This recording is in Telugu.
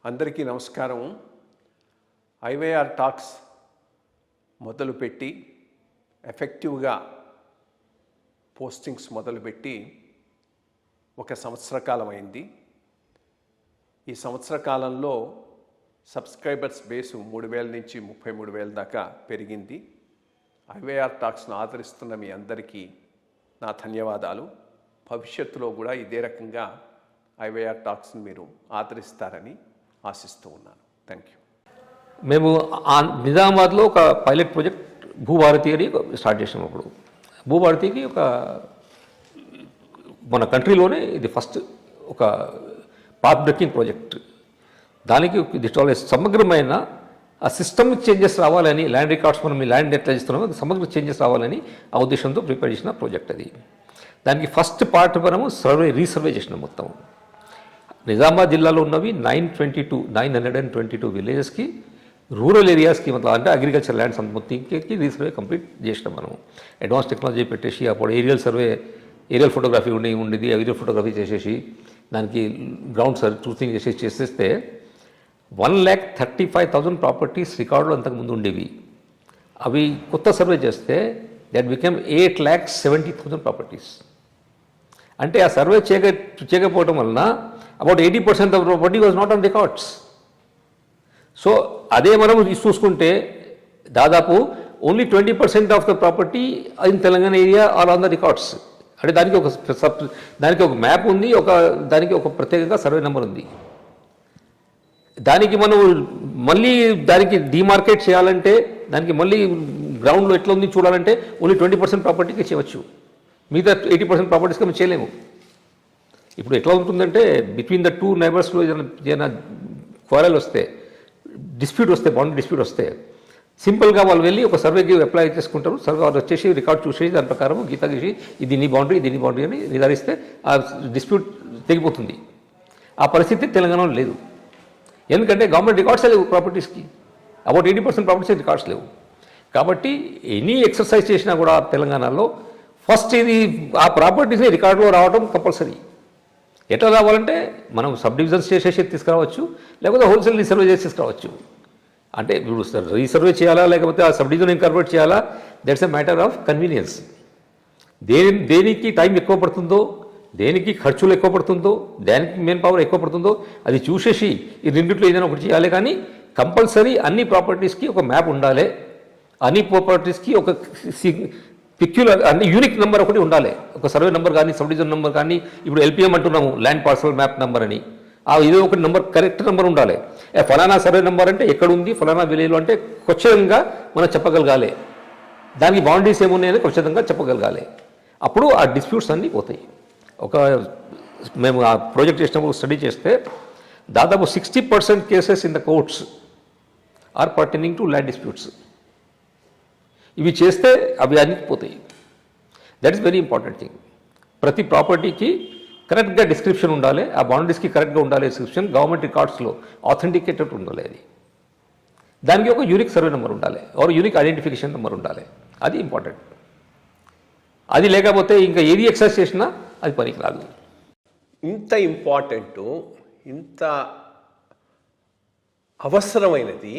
అందరికీ నమస్కారం. ఐవైఆర్ టాక్స్ మొదలుపెట్టి ఎఫెక్టివ్గా పోస్టింగ్స్ మొదలుపెట్టి ఒక సంవత్సర కాలం అయింది. ఈ సంవత్సర కాలంలో సబ్స్క్రైబర్స్ బేసు 3,000 నుంచి 33,000 దాకా పెరిగింది. ఐవైఆర్ టాక్స్ను ఆదరిస్తున్న మీ అందరికీ నా ధన్యవాదాలు. భవిష్యత్తులో కూడా ఇదే రకంగా ఐవైఆర్ టాక్స్ని మీరు ఆదరిస్తారని ఆశిస్తూ ఉన్నాను. Thank you. మేము నిజామాబాద్లో ఒక పైలట్ ప్రాజెక్ట్ భూభారతి అని స్టార్ట్ చేసినాం. అప్పుడు భూభారతికి ఒక మన కంట్రీలోనే ఇది ఫస్ట్ ఒక పాత్ బ్రేకింగ్ ప్రాజెక్ట్. దానికి సమగ్రమైన ఆ సిస్టమ్ చేంజెస్ రావాలని, ల్యాండ్ రికార్డ్స్ మనం ల్యాండ్ ఎట్లా చేస్తున్నామో సమగ్ర చేంజెస్ రావాలని ఆ ఉద్దేశంతో ప్రిపేర్ చేసిన ప్రాజెక్ట్ అది. దానికి ఫస్ట్ పార్ట్ మనము రీసర్వే చేసినాం. మొత్తం నిజామాబాద్ జిల్లాలో ఉన్నవి 922 విలేజెస్కి, రూరల్ ఏరియాస్కి అంటే అగ్రికల్చర్ ల్యాండ్స్ మొత్తంకి రీసర్వే కంప్లీట్ చేసినాం. మనం అడ్వాన్స్ టెక్నాలజీ పెట్టేసి అప్పుడు ఏరియల్ ఫోటోగ్రఫీ ఉండేది. ఏరియల్ ఫోటోగ్రఫీ చేసేసి దానికి గ్రౌండ్ ట్రూతింగ్ చేసేస్తే 1,35,000 ప్రాపర్టీస్ రికార్డులు అంతకుముందు ఉండేవి. అవి కొత్త సర్వే చేస్తే దట్ బికమ్ 8,70,000 ప్రాపర్టీస్. అంటే ఆ సర్వే చేయకపోవడం వలన about 80% of property was not on records. So అదే మనం చూసుకుంటే దాదాపు only 20% of the property in Telangana area are on the records. అంటే దానికి ఒక మ్యాప్ ఉంది, దానికి ఒక ప్రత్యేకంగా సర్వే నెంబర్ ఉంది. దానికి మనం మళ్ళీ దానికి డిమార్కెట్ చేయాలంటే, దానికి మళ్ళీ గ్రౌండ్లో ఎట్లా ఉంది చూడాలంటే ఓన్లీ 20% ప్రాపర్టీకి చేయవచ్చు. మిగతా 80% ప్రాపర్టీస్కి మనం చేయలేము. ఇప్పుడు ఎట్లా ఉంటుందంటే బిట్వీన్ ద టూ నైబర్స్లో ఏదైనా క్వారల్ వస్తే, డిస్ప్యూట్ వస్తే, బౌండరీ డిస్ప్యూట్ వస్తే సింపుల్గా వాళ్ళు వెళ్ళి ఒక సర్వేకి అప్లై చేసుకుంటారు. సర్వే వాళ్ళు వచ్చేసి రికార్డ్ చూసేసి దాని ప్రకారం గీత గీసి ఇది నీ బౌండరీ, ఇది నీ బౌండరీ అని నిర్ధారిస్తే ఆ డిస్ప్యూట్ తెగిపోతుంది. ఆ పరిస్థితి తెలంగాణలో లేదు. ఎందుకంటే గవర్నమెంట్ రికార్డ్స్ లేవు ప్రాపర్టీస్కి. అబౌట్ 80% ప్రాపర్టీస్ రికార్డ్స్ లేవు. కాబట్టి ఎనీ ఎక్సర్సైజ్ చేసినా కూడా తెలంగాణలో ఫస్ట్ ఇది ఆ ప్రాపర్టీస్ని రికార్డులో రావడం కంపల్సరీ. ఎట్లా రావాలంటే మనం సబ్ డివిజన్స్ చేసేసి తీసుకురావచ్చు, లేకపోతే హోల్సేల్ రీసర్వే చేసి తీసుకురావచ్చు. అంటే ఇప్పుడు రీసర్వే చేయాలా లేకపోతే ఆ సబ్ డివిజన్ ఇన్కార్పొరేట్ చేయాలా, that's a matter of convenience. దేనికి టైం ఎక్కువ పడుతుందో, దేనికి ఖర్చులు ఎక్కువ పడుతుందో, దానికి మెయిన్ పవర్ ఎక్కువ పడుతుందో అది చూసేసి ఈ రెండిట్లో ఏదైనా ఒకటి చేయాలి. కానీ కంపల్సరీ అన్ని ప్రాపర్టీస్కి ఒక మ్యాప్ ఉండాలి. అన్ని ప్రాపర్టీస్కి ఒక పిక్యులర్ అన్ని యూనిక్ నెంబర్ ఒకటి ఉండాలి. ఒక సర్వే నెంబర్ కానీ, సబ్ డివిజన్ నెంబర్ కానీ, ఇప్పుడు ఎల్పిఎం అంటున్నాము, ల్యాండ్ పార్సల్ మ్యాప్ నెంబర్ అని. ఇదే ఒక నెంబర్, కరెక్ట్ నెంబర్ ఉండాలి. ఫలానా సర్వే నెంబర్ అంటే ఎక్కడ ఉంది, ఫలానా విలేజ్లో అంటే ఖచ్చితంగా మనం చెప్పగలగాలి. దానికి బౌండరీస్ ఏమున్నాయని ఖచ్చితంగా చెప్పగలగాలి. అప్పుడు ఆ డిస్ప్యూట్స్ అన్నీ పోతాయి. మేము ఆ ప్రాజెక్ట్ చేసినప్పుడు స్టడీ చేస్తే దాదాపు 60% cases in the courts are pertaining to land disputes. ఇవి చేస్తే అవి అన్నీ పోతాయి. That is very important thing. ప్రతి ప్రాపర్టీకి కరెక్ట్గా డిస్క్రిప్షన్ ఉండాలి, ఆ బౌండరీస్కి కరెక్ట్గా ఉండాలి డిస్క్రిప్షన్. గవర్నమెంట్ రికార్డ్స్లో ఆథెంటికేటెడ్ ఉండాలి. అది దానికి ఒక యూనిక్ సర్వే నెంబర్ ఉండాలి, ఆర్ యూనిక్ ఐడెంటిఫికేషన్ నెంబర్ ఉండాలి. అది ఇంపార్టెంట్. అది లేకపోతే ఇంకా ఏది ఎక్సర్సైజ్ చేసినా అది పనికి రాదు. ఇంత ఇంపార్టెంటు, ఇంత అవసరమైనది